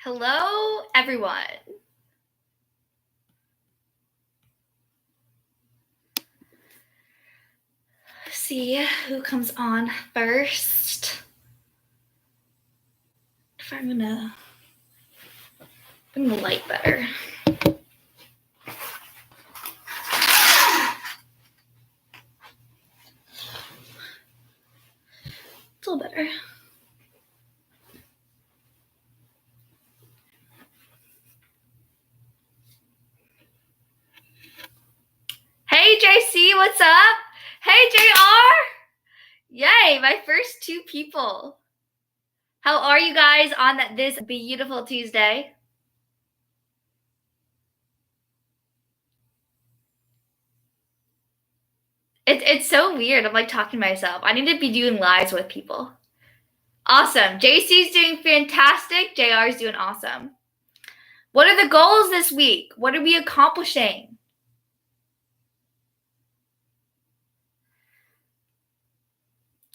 Hello, everyone. Let's see who comes on first. If I'm gonna bring the light better. It's a little better. Hey, JC, what's up? Hey, JR. Yay, my first two people. How are you guys on this beautiful Tuesday? It's so weird. I'm like talking to myself. I need to be doing lives with people. Awesome. JC's doing fantastic. JR's doing awesome. What are the goals this week? What are we accomplishing?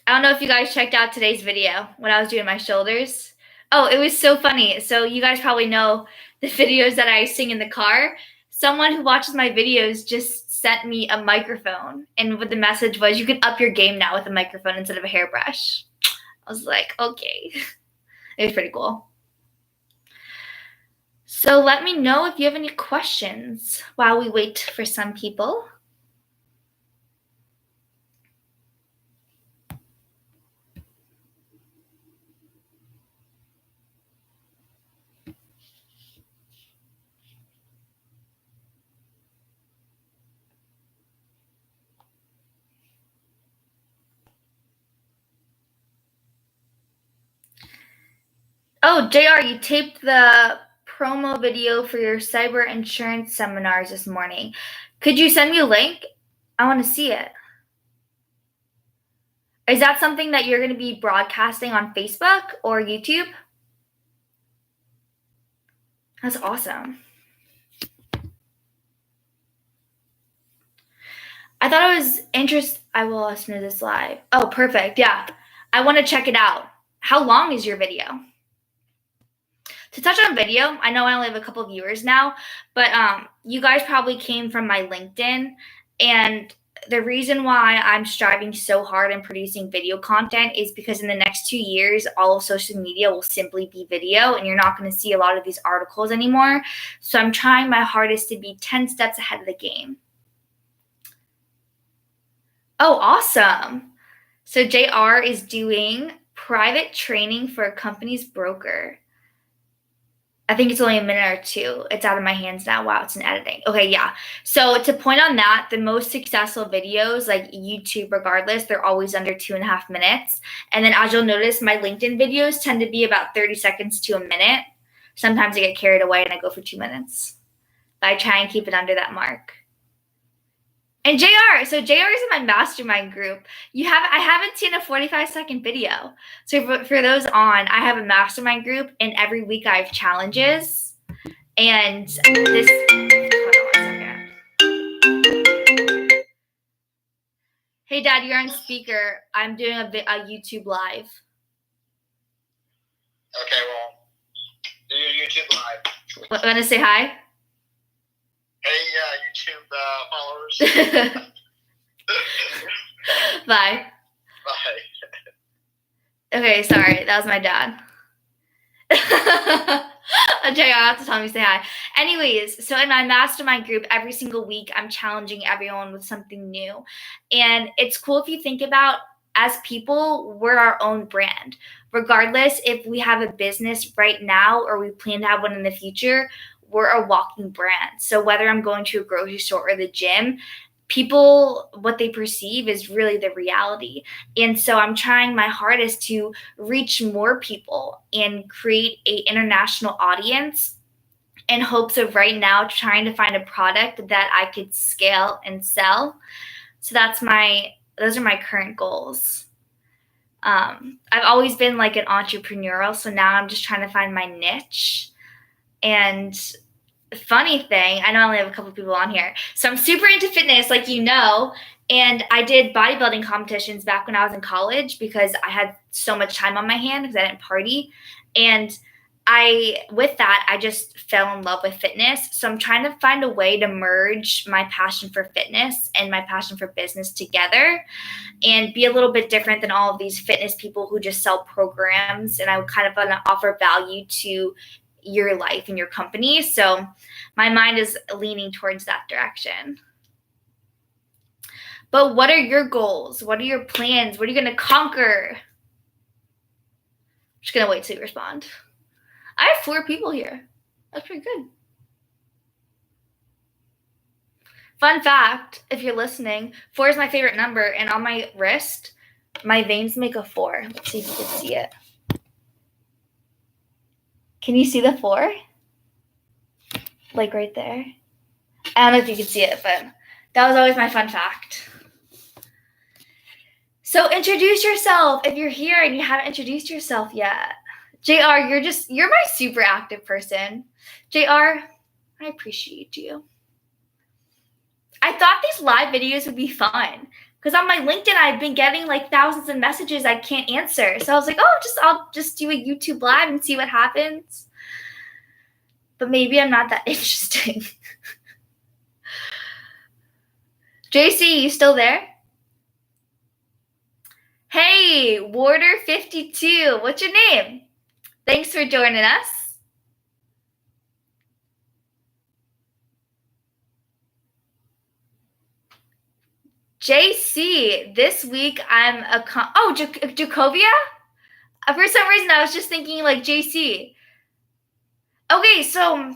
I don't know if you guys checked out today's video when I was doing my shoulders. Oh, it was so funny. So you guys probably know the videos that I sing in the car. Someone who watches my videos just sent me a microphone, and what the message was, you can up your game now with a microphone instead of a hairbrush. I was like, okay. It was pretty cool. So let me know if you have any questions while we wait for some people. Oh, JR, you taped the promo video for your cyber insurance seminars this morning. Could you send me a link? I want to see it. Is that something that you're going to be broadcasting on Facebook or YouTube? That's awesome. I thought it was interesting. I will listen to this live. Oh, perfect. Yeah. I want to check it out. How long is your video? To touch on video, I know I only have a couple of viewers now, but you guys probably came from my LinkedIn, and the reason why I'm striving so hard in producing video content is because in the next 2 years, all of social media will simply be video, and you're not going to see a lot of these articles anymore. So I'm trying my hardest to be 10 steps ahead of the game. Oh, awesome. So JR is doing private training for a company's broker. I think it's only a minute or two. It's out of my hands now. Wow, it's in editing. Okay, yeah. So to point on that, the most successful videos, like YouTube regardless, they're always under 2.5 minutes. And then as you'll notice, my LinkedIn videos tend to be about 30 seconds to a minute. Sometimes I get carried away and I go for 2 minutes. But I try and keep it under that mark. And JR, so JR is in my mastermind group. I haven't seen a 45-second video. So for those on, I have a mastermind group, and every week I have challenges. And this, hold on 1 second. Hey Dad, you're on speaker. I'm doing a YouTube live. Okay, well, do your YouTube live. Want to say hi? Hey, YouTube followers. Bye. Bye. Okay, sorry. That was my dad. JR, I have to tell me to say hi. Anyways, so in my mastermind group, every single week, I'm challenging everyone with something new. And it's cool if you think about, as people, we're our own brand. Regardless if we have a business right now or we plan to have one in the future, we're a walking brand. So whether I'm going to a grocery store or the gym, people, what they perceive is really the reality. And so I'm trying my hardest to reach more people and create an international audience in hopes of right now trying to find a product that I could scale and sell. So those are my current goals. I've always been like an entrepreneurial, so now I'm just trying to find my niche. And funny thing, I know I only have a couple of people on here. So I'm super into fitness, like you know, and I did bodybuilding competitions back when I was in college because I had so much time on my hand because I didn't party. And with that, I just fell in love with fitness. So I'm trying to find a way to merge my passion for fitness and my passion for business together and be a little bit different than all of these fitness people who just sell programs. And I would kind of want to offer value to your life and your company. So my mind is leaning towards that direction. But what are your goals? What are your plans? What are you going to conquer? I'm just going to wait till you respond. I have 4 people here. That's pretty good. Fun fact, if you're listening, 4 is my favorite number, and on my wrist, my veins make a 4. Let's see if you can see it. Can you see the 4? Like right there? I don't know if you can see it, but that was always my fun fact. So introduce yourself if you're here and you haven't introduced yourself yet. JR, you're my super active person. JR, I appreciate you. I thought these live videos would be fun because on my LinkedIn, I've been getting like thousands of messages I can't answer. So I was like, I'll just do a YouTube live and see what happens. But maybe I'm not that interesting. JC, you still there? Hey, Warder52, what's your name? Thanks for joining us. JC, this week I'm Jacovia? For some reason, I was just thinking like JC. Okay, so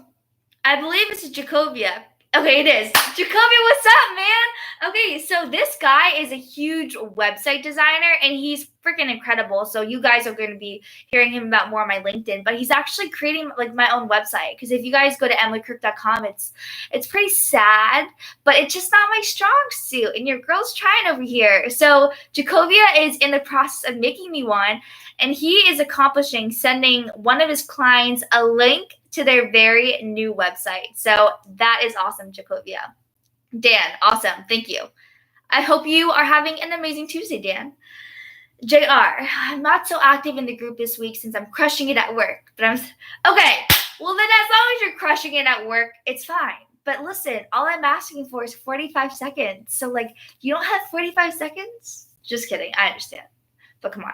I believe it's Jacovia. Okay, it is. Jacovia, what's up, man? Okay, so this guy is a huge website designer, and he's freaking incredible. So you guys are going to be hearing him about more on my LinkedIn, but he's actually creating like my own website. Because if you guys go to emilycrooke.com, it's pretty sad, but it's just not my strong suit. And your girl's trying over here. So Jacovia is in the process of making me one, and he is accomplishing sending one of his clients a link to their very new website. So that is awesome, Jacovia. Dan, awesome. Thank you. I hope you are having an amazing Tuesday, Dan. JR, I'm not so active in the group this week since I'm crushing it at work. But okay. Well, then as long as you're crushing it at work, it's fine. But listen, all I'm asking for is 45 seconds. So like, you don't have 45 seconds? Just kidding. I understand. But come on.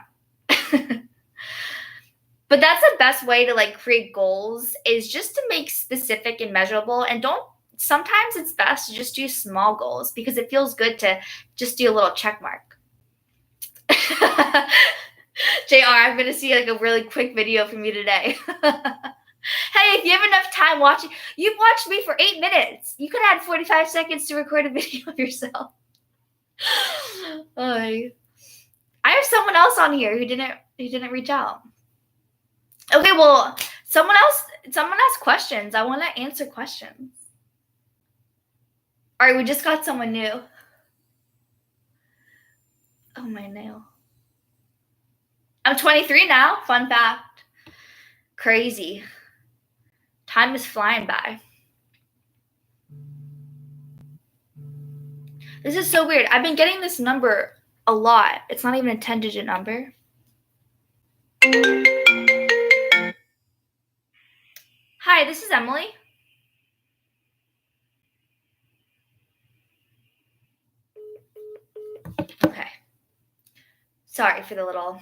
But that's the best way to like create goals is just to make specific and measurable, and sometimes it's best to just do small goals because it feels good to just do a little check mark. JR, I'm going to see like a really quick video from you today. Hey, if you have enough time watching, you've watched me for 8 minutes. You could add 45 seconds to record a video of yourself. I have someone else on here who didn't reach out. Okay, well, someone asked questions. I want to answer questions. All right, we just got someone new. Oh, my nail. I'm 23 now. Fun fact. Crazy. Time is flying by. This is so weird. I've been getting this number a lot. It's not even a 10-digit number. Hi, this is Emily. Okay. Sorry for the little...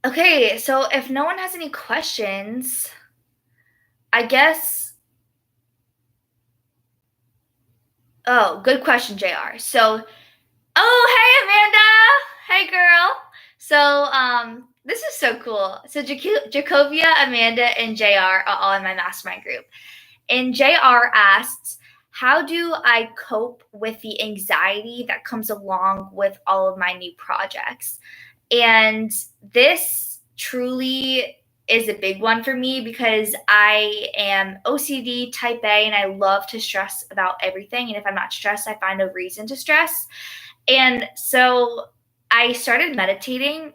Okay, so if no one has any questions, I guess... Oh, good question, JR. So, hey, Amanda. Hey, girl. So, this is so cool. So Jacovia, Amanda, and JR are all in my mastermind group. And JR asks, how do I cope with the anxiety that comes along with all of my new projects? And this truly is a big one for me because I am OCD type A and I love to stress about everything. And if I'm not stressed, I find a reason to stress. And so I started meditating.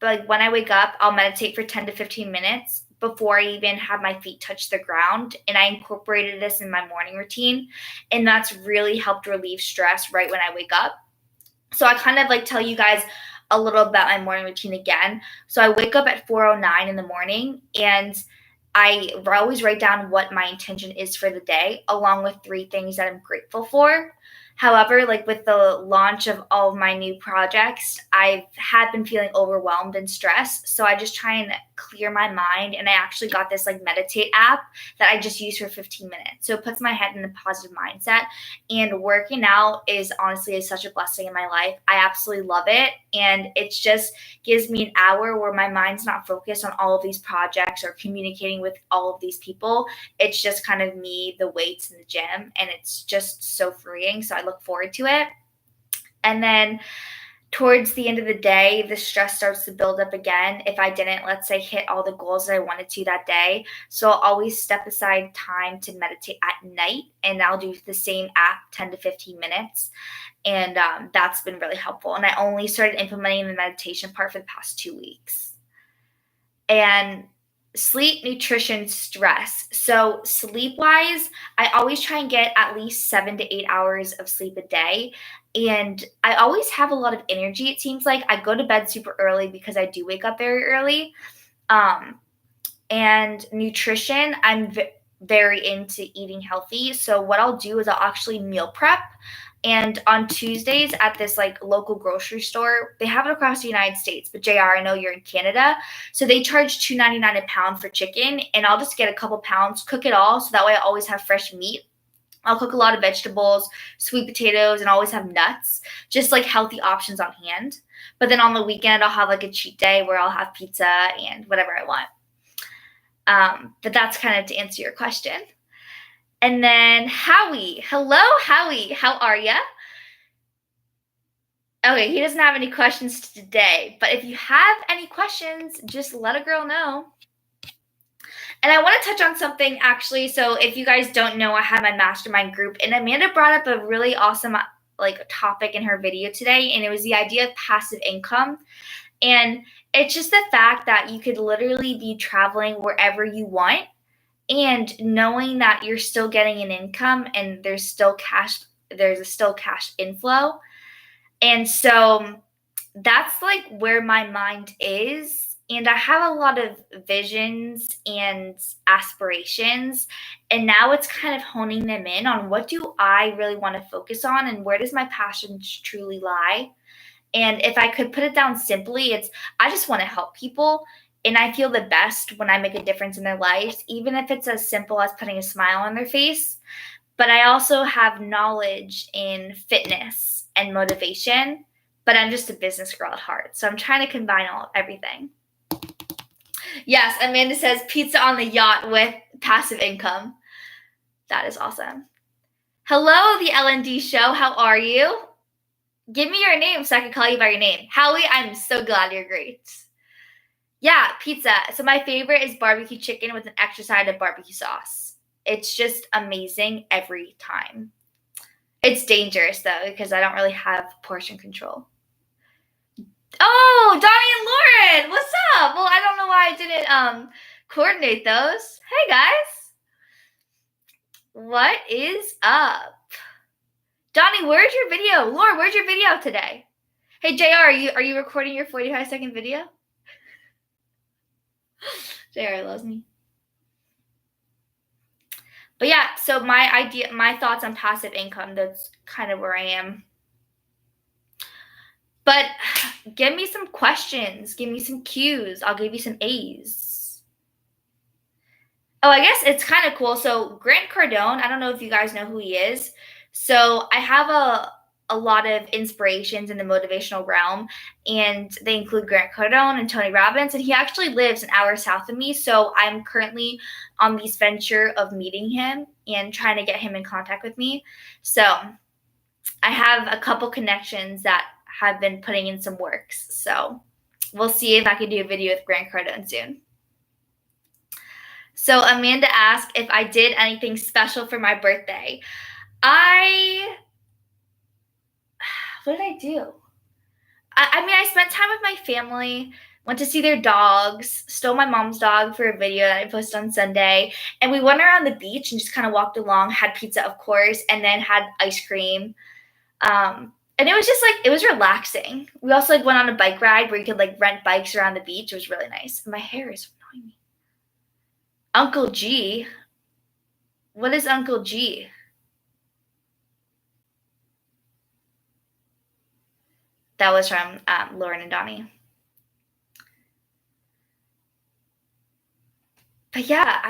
Like when I wake up, I'll meditate for 10 to 15 minutes before I even have my feet touch the ground. And I incorporated this in my morning routine. And that's really helped relieve stress right when I wake up. So I kind of like tell you guys a little about my morning routine again. So I wake up at 4:09 in the morning, and I always write down what my intention is for the day, along with 3 things that I'm grateful for. However, like with the launch of all of my new projects, I had been feeling overwhelmed and stressed. So I just try and clear my mind. And I actually got this like meditate app that I just use for 15 minutes. So it puts my head in a positive mindset. And working out is honestly such a blessing in my life. I absolutely love it. And it just gives me an hour where my mind's not focused on all of these projects or communicating with all of these people. It's just kind of me, the weights, and the gym. And it's just so freeing. So I look forward to it. And then towards the end of the day, the stress starts to build up again if I didn't, let's say, hit all the goals that I wanted to that day. So I'll always step aside time to meditate at night, and I'll do the same app 10 to 15 minutes. And that's been really helpful. And I only started implementing the meditation part for the past 2 weeks. And sleep, nutrition, stress. So sleep-wise, I always try and get at least 7 to 8 hours of sleep a day. And I always have a lot of energy. It seems like I go to bed super early because I do wake up very early. And nutrition, I'm very into eating healthy. So what I'll do is I'll actually meal prep. And on Tuesdays at this like local grocery store, they have it across the United States, but JR, I know you're in Canada. So they charge $2.99 a pound for chicken, and I'll just get a couple pounds, cook it all. So that way I always have fresh meat. I'll cook a lot of vegetables, sweet potatoes, and always have nuts, just like healthy options on hand. But then on the weekend, I'll have like a cheat day where I'll have pizza and whatever I want. But that's kind of to answer your question. And then Howie. Hello, Howie. How are ya? Okay, he doesn't have any questions today, but if you have any questions, just let a girl know. And I want to touch on something actually. So if you guys don't know, I have my mastermind group, and Amanda brought up a really awesome like topic in her video today, and it was the idea of passive income. And it's just the fact that you could literally be traveling wherever you want, and knowing that you're still getting an income and there's a still cash inflow. And so that's like where my mind is. And I have a lot of visions and aspirations. And now it's kind of honing them in on what do I really want to focus on and where does my passion truly lie. And if I could put it down simply, it's I just want to help people. And I feel the best when I make a difference in their lives, even if it's as simple as putting a smile on their face. But I also have knowledge in fitness and motivation, but I'm just a business girl at heart. So I'm trying to combine everything. Yes, Amanda says pizza on the yacht with passive income. That is awesome. Hello, the LND show. How are you? Give me your name so I can call you by your name. Howie, I'm so glad you're great. Yeah, pizza. So my favorite is barbecue chicken with an extra side of barbecue sauce. It's just amazing every time. It's dangerous, though, because I don't really have portion control. Oh, Donnie and Lauren, what's up? Well, I don't know why I didn't coordinate those. Hey, guys. What is up? Donnie, where's your video? Lauren, where's your video today? Hey, JR, are you recording your 45-second video? JR loves me. But yeah, so my thoughts on passive income, that's kind of where I am. But give me some questions. Give me some Q's. I'll give you some A's. Oh, I guess it's kind of cool. So Grant Cardone, I don't know if you guys know who he is. So I have a lot of inspirations in the motivational realm, and they include Grant Cardone and Tony Robbins, and he actually lives an hour south of me. So I'm currently on this venture of meeting him and trying to get him in contact with me. So I have a couple connections that have been putting in some works. So we'll see if I can do a video with Grant Cardone soon. So Amanda asked if I did anything special for my birthday. What did I do? I mean, I spent time with my family, went to see their dogs, stole my mom's dog for a video that I posted on Sunday, and we went around the beach and just kind of walked along, had pizza, of course, and then had ice cream. And And it was just like, it was relaxing. We also like went on a bike ride where you could like rent bikes around the beach. It was really nice. My hair is annoying me. Uncle G. What is Uncle G? That was from Lauren and Donnie. But yeah,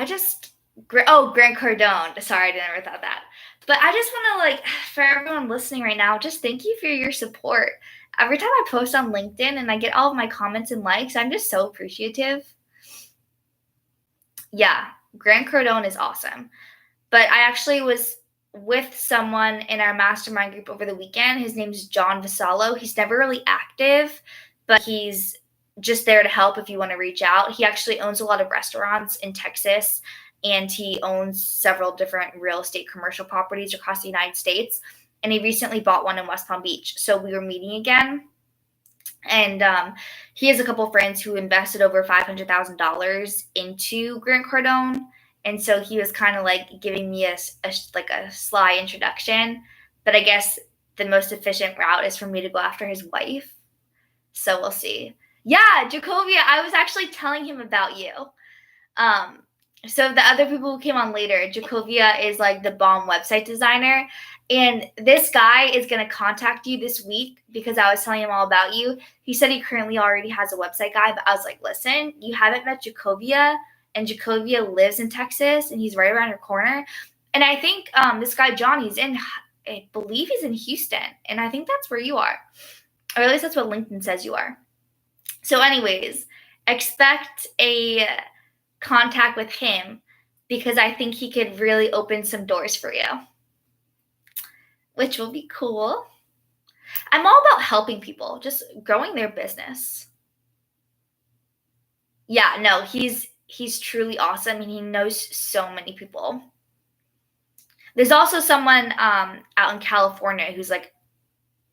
Grant Cardone. Sorry, I never thought that. But I just want to like, for everyone listening right now, just thank you for your support. Every time I post on LinkedIn and I get all of my comments and likes, I'm just so appreciative. Yeah, Grant Cardone is awesome. But I actually was with someone in our mastermind group over the weekend. His name's John Vassallo. He's never really active, but he's just there to help if you want to reach out. He actually owns a lot of restaurants in Texas, and he owns several different real estate commercial properties across the United States. And he recently bought one in West Palm Beach. So we were meeting again. And he has a couple friends who invested over $500,000 into Grant Cardone. And so he was kind of like giving me a sly introduction. But I guess the most efficient route is for me to go after his wife. So we'll see. Yeah, Jacobia, I was actually telling him about you. So the other people who came on later, Jacobia is like the bomb website designer. And this guy is going to contact you this week because I was telling him all about you. He said he currently already has a website guy, but I was like, listen, you haven't met Jacobia, and Jacobia lives in Texas, and he's right around your corner. And I think this guy, John, I believe he's in Houston, and I think that's where you are. Or at least that's what LinkedIn says you are. So anyways, expect a contact with him because I think he could really open some doors for you, which will be cool. I'm all about helping people, just growing their business. Yeah, no, he's truly awesome, and he knows so many people. There's also someone out in California who's like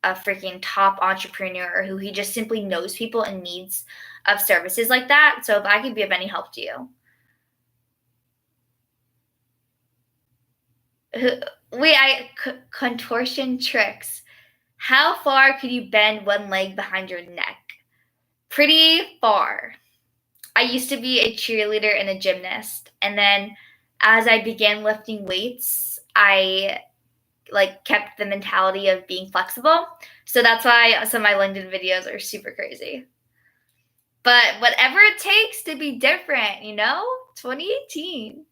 a freaking top entrepreneur who he just simply knows people and needs of services like that. So if I could be of any help to you. Contortion tricks. How far could you bend one leg behind your neck? Pretty far. I used to be a cheerleader and a gymnast. And then as I began lifting weights, I kept the mentality of being flexible. So that's why some of my LinkedIn videos are super crazy. But whatever it takes to be different, 2018.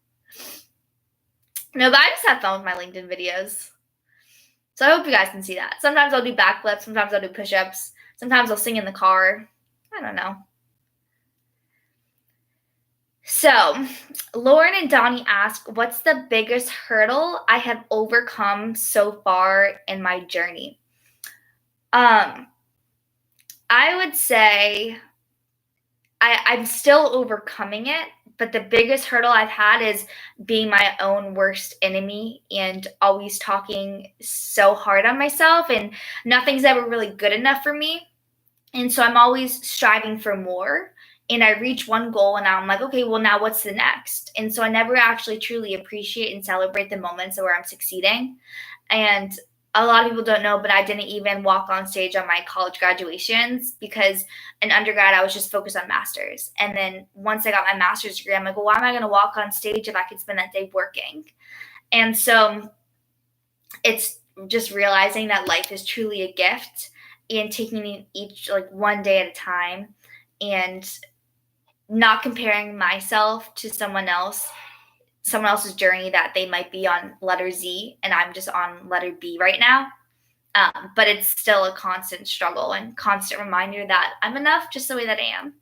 No, but I just have fun with my LinkedIn videos. So I hope you guys can see that. Sometimes I'll do backflips. Sometimes I'll do push-ups. Sometimes I'll sing in the car. I don't know. So Lauren and Donnie ask, what's the biggest hurdle I have overcome so far in my journey? I would say I'm still overcoming it, but the biggest hurdle I've had is being my own worst enemy and always talking so hard on myself, and nothing's ever really good enough for me. And so I'm always striving for more, and I reach one goal and I'm like, okay, well, now what's the next? And so I never actually truly appreciate and celebrate the moments where I'm succeeding. And a lot of people don't know, but I didn't even walk on stage on my college graduations because in undergrad, I was just focused on masters. And then once I got my master's degree, I'm like, well, why am I going to walk on stage if I could spend that day working? And so it's just realizing that life is truly a gift and taking each one day at a time and not comparing myself to someone else's journey that they might be on letter Z and I'm just on letter B right now. But it's still a constant struggle and constant reminder that I'm enough just the way that I am.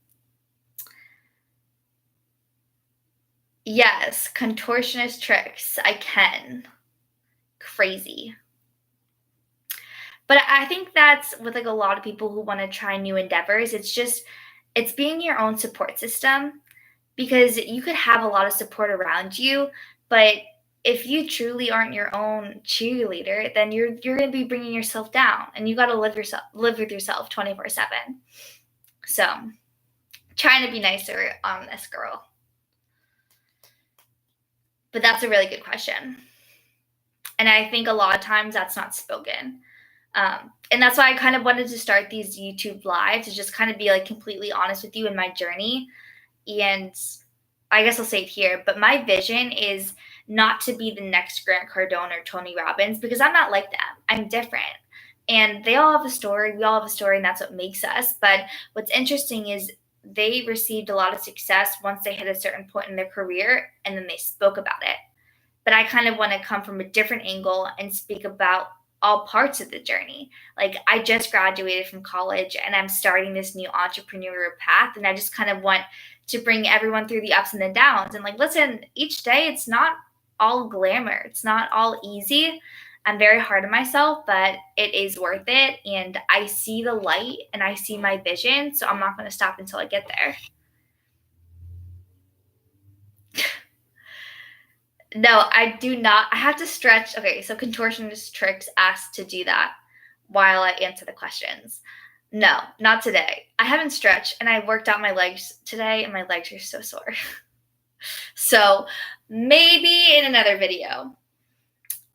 Yes, contortionist tricks. I can. Crazy. But I think that's with a lot of people who want to try new endeavors. It's being your own support system, because you could have a lot of support around you, but if you truly aren't your own cheerleader, then you're going to be bringing yourself down, and you got to live with yourself 24/7. So trying to be nicer on this girl. But that's a really good question. And I think a lot of times that's not spoken. And that's why I kind of wanted to start these YouTube lives, to just kind of be like completely honest with you in my journey. And I guess I'll say it here, but my vision is not to be the next Grant Cardone or Tony Robbins, because I'm not like them. I'm different. And they all have a story. We all have a story, and that's what makes us. But what's interesting is they received a lot of success once they hit a certain point in their career, and then they spoke about it. But I kind of want to come from a different angle and speak about all parts of the journey. Like, I just graduated from college and I'm starting this new entrepreneurial path, and I just kind of want to bring everyone through the ups and the downs. And like, listen, each day it's not all glamour. It's not all easy. I'm very hard on myself, but it is worth it. And I see the light and I see my vision. So I'm not going to stop until I get there. No, I do not. I have to stretch. Okay, so contortionist tricks asked to do that while I answer the questions. No, not today. I haven't stretched, and I worked out my legs today, and my legs are so sore. So maybe in another video.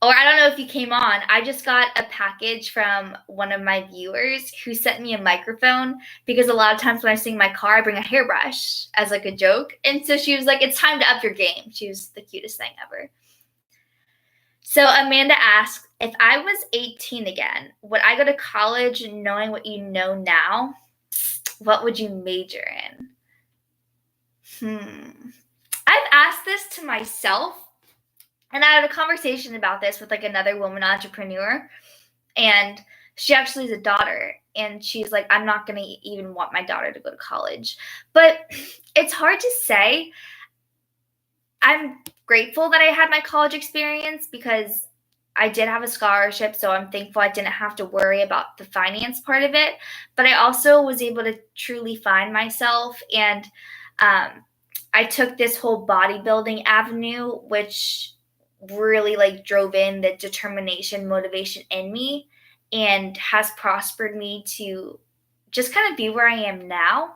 Or I don't know if you came on. I just got a package from one of my viewers who sent me a microphone, because a lot of times when I sing in my car, I bring a hairbrush as like a joke. And so she was like, it's time to up your game. She was the cutest thing ever. So Amanda asked, if I was 18 again, would I go to college knowing what you know now? What would you major in? I've asked this to myself. And I had a conversation about this with like another woman entrepreneur, and she actually is a daughter, and she's like, I'm not going to even want my daughter to go to college. But it's hard to say. I'm grateful that I had my college experience, because I did have a scholarship, so I'm thankful I didn't have to worry about the finance part of it. But I also was able to truly find myself, and I took this whole bodybuilding avenue, which really like drove in the determination, motivation in me, and has prospered me to just kind of be where I am now.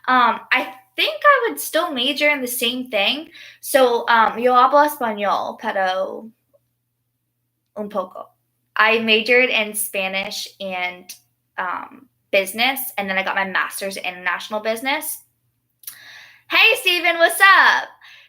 I think I would still major in the same thing. So, yo hablo español, pero un poco. I majored in Spanish and business, and then I got my master's in international business. Hey, Steven, what's up?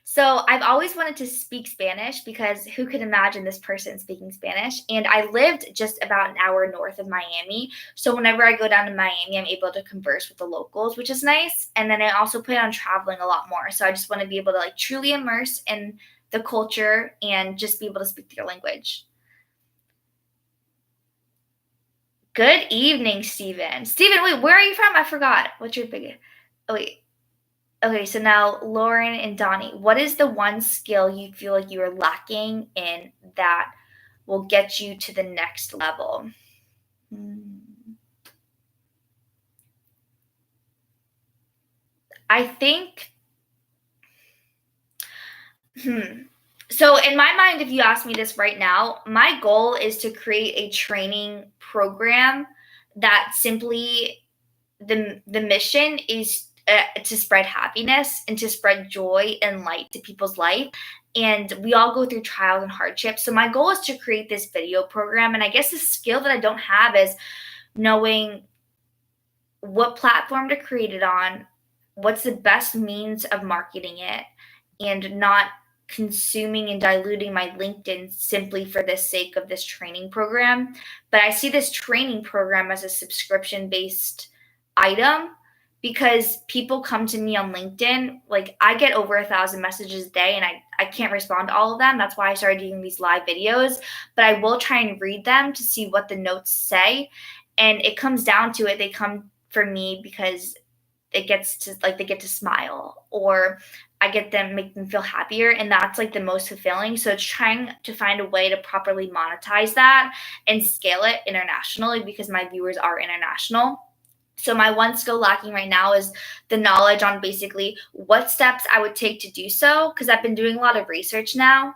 So I've always wanted to speak Spanish, because who could imagine this person speaking Spanish? And I lived just about an hour north of Miami. So whenever I go down to Miami, I'm able to converse with the locals, which is nice. And then I also plan on traveling a lot more. So I just want to be able to like truly immerse in the culture and just be able to speak their language. Good evening, Steven. Steven, wait, where are you from? I forgot. What's your biggest? Oh, wait. Okay, so now Lauren and Donnie, what is the one skill you feel like you are lacking in that will get you to the next level? I think, so in my mind, if you ask me this right now, my goal is to create a training program that simply, the mission is to spread happiness and to spread joy and light to people's life. And we all go through trials and hardships. So my goal is to create this video program. And I guess the skill that I don't have is knowing what platform to create it on, what's the best means of marketing it, and not consuming and diluting my LinkedIn simply for the sake of this training program. But I see this training program as a subscription-based item, because people come to me on LinkedIn. Like, I get over 1,000 messages a day, and I can't respond to all of them. That's why I started doing these live videos. But I will try and read them to see what the notes say. And it comes down to it. They come for me because they get to smile, or I get them, make them feel happier. And that's like the most fulfilling. So it's trying to find a way to properly monetize that and scale it internationally, because my viewers are international. So my one skill lacking right now is the knowledge on basically what steps I would take to do so, because I've been doing a lot of research now,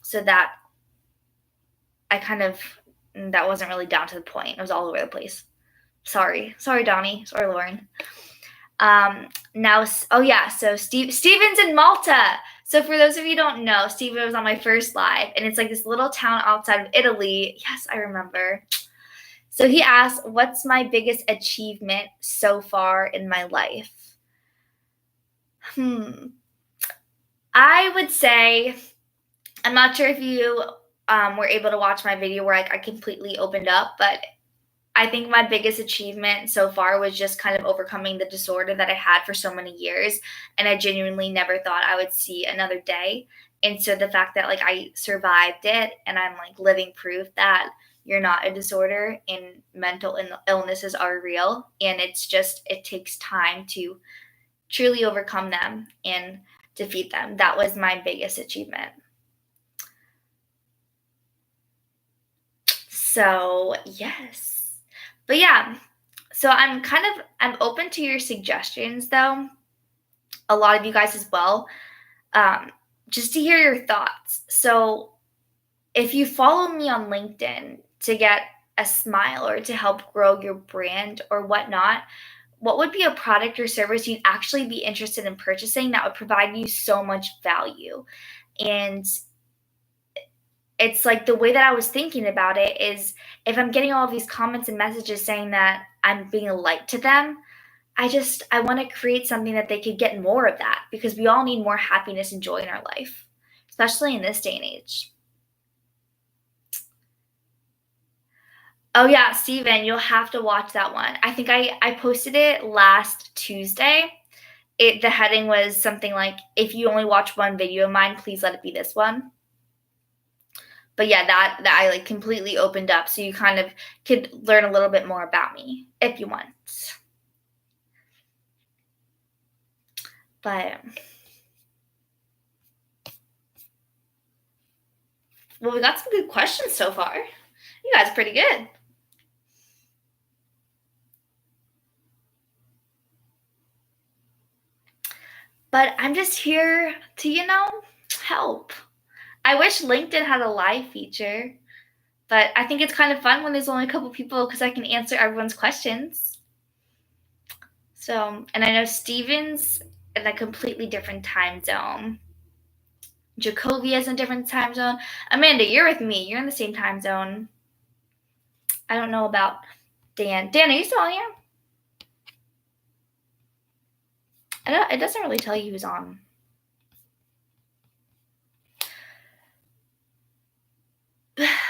so that I kind of, that wasn't really down to the point. It was all over the place. Sorry, Donnie. Sorry, Lauren. Now, oh yeah, so Steven's in Malta. So for those of you who don't know, Steven was on my first live, and it's like this little town outside of Italy. Yes, I remember. So he asked, what's my biggest achievement so far in my life? I would say, I'm not sure if you were able to watch my video where I completely opened up, but I think my biggest achievement so far was just kind of overcoming the disorder that I had for so many years. And I genuinely never thought I would see another day. And so the fact that like I survived it and I'm like living proof that you're not a disorder and mental illnesses are real. And it's just, it takes time to truly overcome them and defeat them. That was my biggest achievement. So, yes. But yeah, so I'm open to your suggestions though. A lot of you guys as well. Just to hear your thoughts. So, if you follow me on LinkedIn to get a smile or to help grow your brand or whatnot, what would be a product or service you'd actually be interested in purchasing that would provide you so much value? And it's like the way that I was thinking about it is if I'm getting all of these comments and messages saying that I'm being a light to them, I want to create something that they could get more of that because we all need more happiness and joy in our life, especially in this day and age. Oh yeah, Steven, you'll have to watch that one. I think I posted it last Tuesday. The heading was something like, if you only watch one video of mine, please let it be this one. But yeah, that I like completely opened up so you kind of could learn a little bit more about me if you want. But well, we got some good questions so far. You guys are pretty good. But I'm just here to, help. I wish LinkedIn had a live feature, but I think it's kind of fun when there's only a couple people because I can answer everyone's questions. So, and I know Steven's in a completely different time zone. Jacovia's in a different time zone. Amanda, you're with me. You're in the same time zone. I don't know about Dan. Dan, are you still on here? It doesn't really tell you who's on.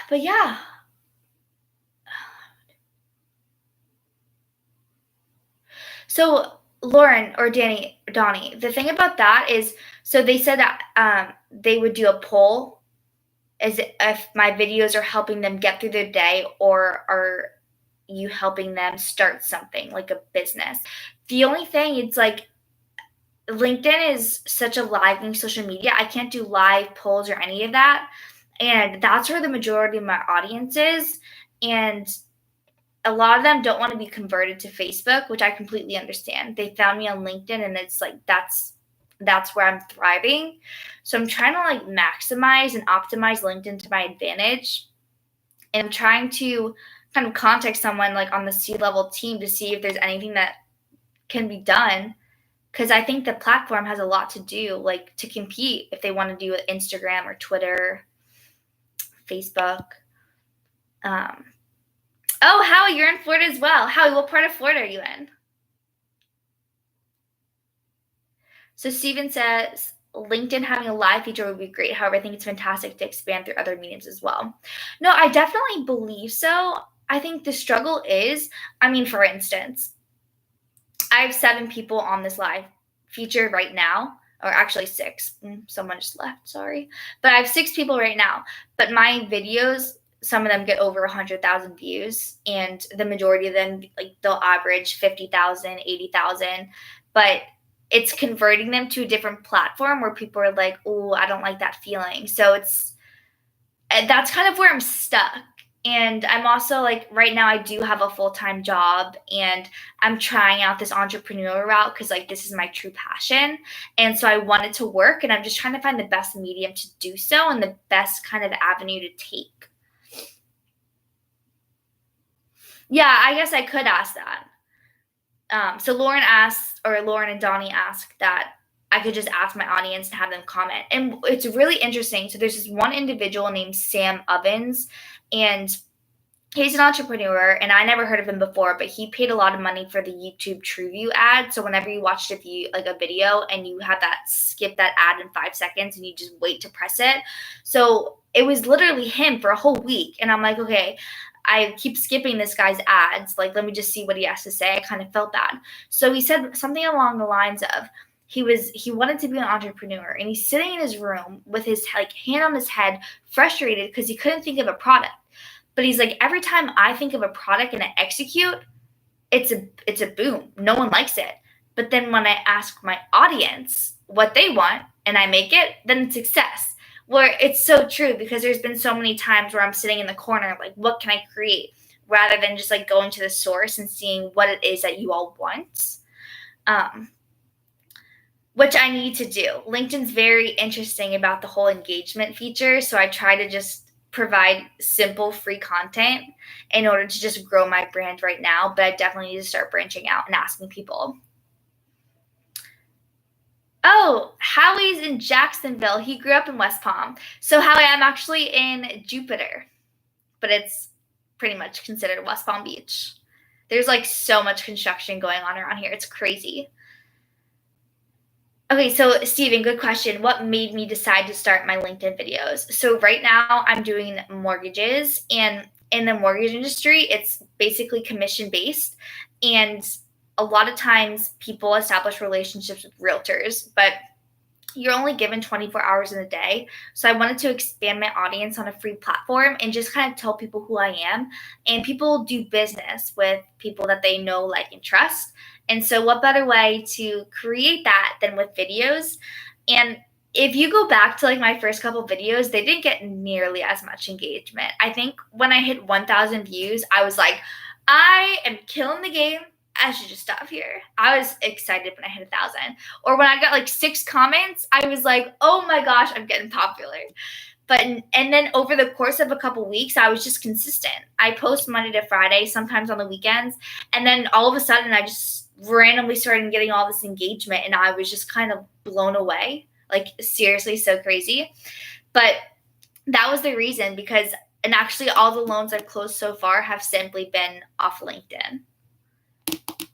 But yeah. So Lauren or Donnie, the thing about that is, so they said that they would do a poll as if my videos are helping them get through their day or are you helping them start something like a business. The only thing, it's like LinkedIn is such a lagging social media. I can't do live polls or any of that. And that's where the majority of my audience is. And a lot of them don't want to be converted to Facebook, which I completely understand. They found me on LinkedIn and it's like that's where I'm thriving. So I'm trying to like maximize and optimize LinkedIn to my advantage. And I'm trying to kind of contact someone like on the C-level team to see if there's anything that can be done. Because I think the platform has a lot to do, like to compete if they want to do Instagram or Twitter, Facebook. Oh, Howie, you're in Florida as well. Howie, what part of Florida are you in? So Steven says, LinkedIn having a live feature would be great. However, I think it's fantastic to expand through other mediums as well. No, I definitely believe so. I think the struggle is, for instance, I have 7 people on this live feature right now, or actually 6. Someone just left, sorry. But I have 6 people right now. But my videos, some of them get over 100,000 views, and the majority of them, like they'll average 50,000, 80,000. But it's converting them to a different platform where people are like, oh, I don't like that feeling. So that's kind of where I'm stuck. And I'm also like, right now I do have a full-time job and I'm trying out this entrepreneur route because like this is my true passion. And so I want it to work and I'm just trying to find the best medium to do so and the best kind of avenue to take. Yeah, I guess I could ask that. So Lauren and Donnie asked that I could just ask my audience and have them comment. And it's really interesting. So there's this one individual named Sam Ovens, and he's an entrepreneur, and I never heard of him before, but he paid a lot of money for the YouTube TrueView ad. So whenever you watched a video and you had that skip that ad in 5 seconds and you just wait to press it. So it was literally him for a whole week. And I'm like, okay, I keep skipping this guy's ads. Like, let me just see what he has to say. I kind of felt that. So he said something along the lines of, he wanted to be an entrepreneur, and he's sitting in his room with his hand on his head, frustrated because he couldn't think of a product. But he's like, every time I think of a product and I execute, it's a boom. No one likes it. But then when I ask my audience what they want and I make it, then it's success. Where it's so true, because there's been so many times where I'm sitting in the corner, like, what can I create? Rather than just like going to the source and seeing what it is that you all want. Which I need to do. LinkedIn's very interesting about the whole engagement feature. So I try to just provide simple free content in order to just grow my brand right now. But I definitely need to start branching out and asking people. Oh, Howie's in Jacksonville. He grew up in West Palm. So Howie, I'm actually in Jupiter, but it's pretty much considered West Palm Beach. There's like so much construction going on around here. It's crazy. Okay, so Steven, good question. What made me decide to start my LinkedIn videos? So right now I'm doing mortgages, and in the mortgage industry, it's basically commission-based. And a lot of times people establish relationships with realtors, but you're only given 24 hours in a day. So I wanted to expand my audience on a free platform and just kind of tell people who I am. And people do business with people that they know, like, and trust. And so what better way to create that than with videos? And if you go back to like my first couple videos, they didn't get nearly as much engagement. I think when I hit 1,000 views, I was like, I am killing the game. I should just stop here. I was excited when I hit 1,000. Or when I got like 6 comments, I was like, oh my gosh, I'm getting popular. And then over the course of a couple weeks, I was just consistent. I post Monday to Friday, sometimes on the weekends. And then all of a sudden, I just randomly started getting all this engagement, and I was just kind of blown away. Like, seriously, so crazy. But that was the reason, because, and actually all the loans I've closed so far have simply been off LinkedIn.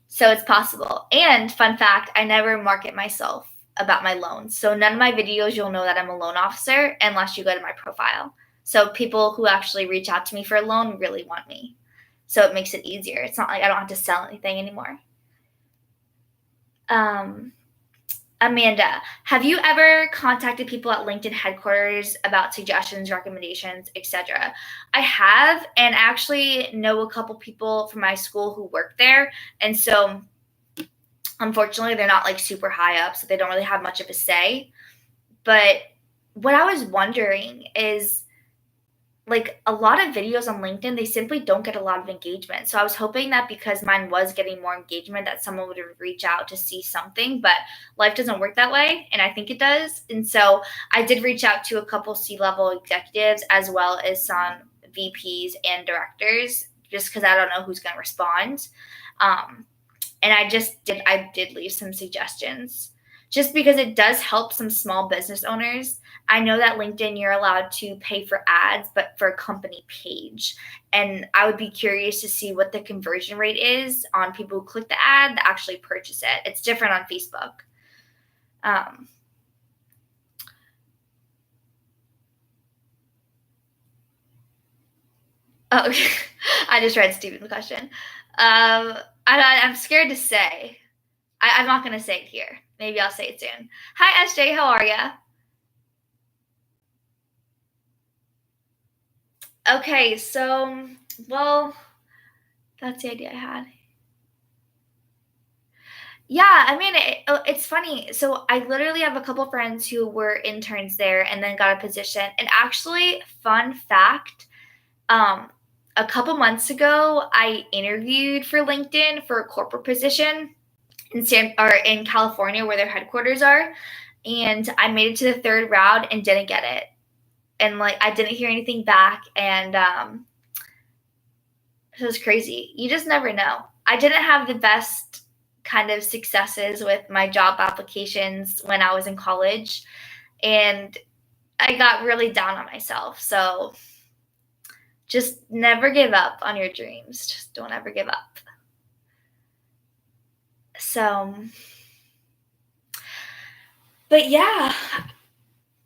So it's possible. And fun fact, I never market myself about my loans. So none of my videos, you'll know that I'm a loan officer unless you go to my profile. So people who actually reach out to me for a loan really want me. So it makes it easier. It's not like I don't have to sell anything anymore. Amanda, have you ever contacted people at LinkedIn headquarters about suggestions, recommendations, etc.? I have, and actually know a couple people from my school who work there. And so unfortunately, they're not like super high up, so they don't really have much of a say. But what I was wondering is, like, a lot of videos on LinkedIn, they simply don't get a lot of engagement. So I was hoping that because mine was getting more engagement, that someone would reach out to see something, but life doesn't work that way, and I think it does. And so I did reach out to a couple C-level executives as well as some VPs and directors, just because I don't know who's going to respond. And I did leave some suggestions just because it does help some small business owners. I know that LinkedIn, you're allowed to pay for ads, but for a company page. And I would be curious to see what the conversion rate is on people who click the ad that actually purchase it. It's different on Facebook. Oh, I just read Steven's question. I'm scared to say. I'm not going to say it here. Maybe I'll say it soon. Hi, SJ. How are ya? Okay, so, well, that's the idea I had. Yeah, I mean, it's funny. So I literally have a couple friends who were interns there and then got a position. And actually, fun fact, a couple months ago, I interviewed for LinkedIn for a corporate position in California, where their headquarters are. And I made it to the 3rd round and didn't get it. And like, I didn't hear anything back. And it was crazy. You just never know. I didn't have the best kind of successes with my job applications when I was in college, and I got really down on myself. So just never give up on your dreams. Just don't ever give up. So, but yeah,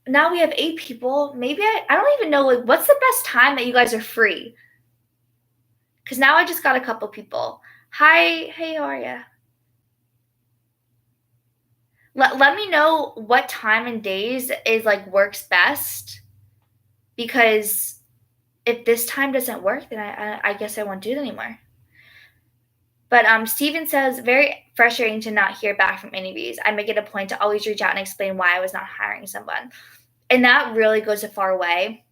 now we have 8 people. Maybe I don't even know, like, what's the best time that you guys are free? Because now I just got a couple people. Hi, hey, how are you? Let me know what time and days is like works best, because if this time doesn't work, then I guess I won't do it anymore. But Steven says, very frustrating to not hear back from interviews. I make it a point to always reach out and explain why I was not hiring someone. And that really goes a far way.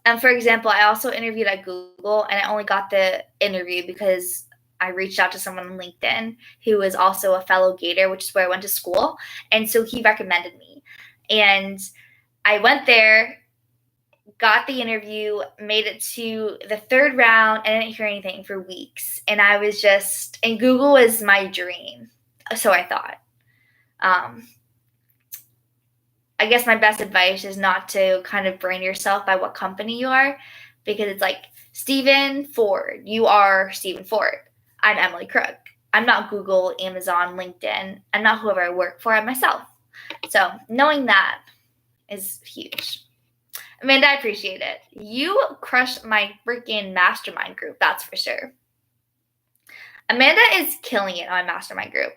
And for example, I also interviewed at Google, and I only got the interview because I reached out to someone on LinkedIn who was also a fellow Gator, which is where I went to school. And so he recommended me. And I went there, got the interview, made it to the 3rd round, and I didn't hear anything for weeks. And I was just, and Google was my dream. So I thought. I guess my best advice is not to kind of brand yourself by what company you are, because it's like, Stephen Ford, you are Stephen Ford. I'm Emily Crooke. I'm not Google, Amazon, LinkedIn. I'm not whoever I work for. I'm myself. So knowing that is huge. Amanda, I appreciate it. You crushed my freaking mastermind group, that's for sure. Amanda is killing it on my mastermind group.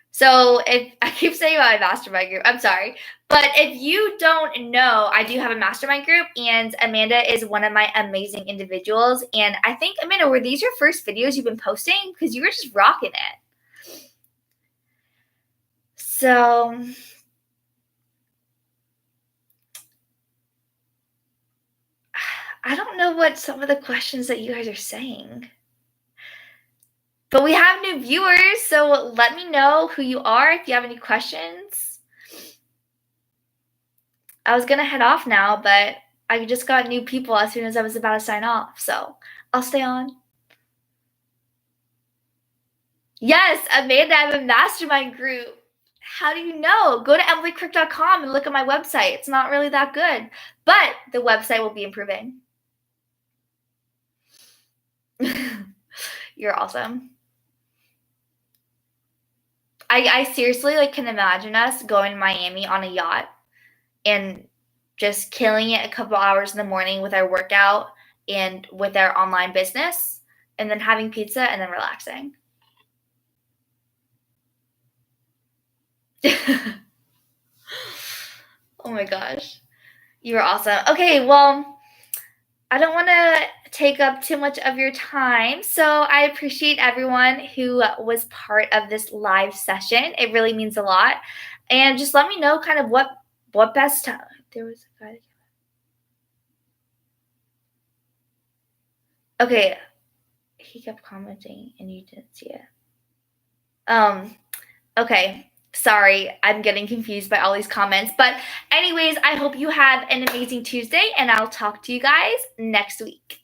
So if I keep saying my mastermind group, I'm sorry. But if you don't know, I do have a mastermind group, and Amanda is one of my amazing individuals. And I think, Amanda, were these your first videos you've been posting? Because you were just rocking it. So I don't know what some of the questions that you guys are saying. But we have new viewers, so let me know who you are if you have any questions. I was going to head off now, but I just got new people as soon as I was about to sign off, so I'll stay on. Yes, Amanda, I have a mastermind group. How do you know? Go to emilycrook.com and look at my website. It's not really that good, but the website will be improving. You're awesome. I seriously can imagine us going to Miami on a yacht and just killing it a couple hours in the morning with our workout and with our online business, and then having pizza and then relaxing. Oh my gosh. You are awesome. Okay, well, I don't want to take up too much of your time, so I appreciate everyone who was part of this live session. It really means a lot. And just let me know kind of what best time. There was a guy. Okay, he kept commenting and you didn't see it. Okay, sorry, I'm getting confused by all these comments. But anyways, I hope you have an amazing Tuesday, and I'll talk to you guys next week.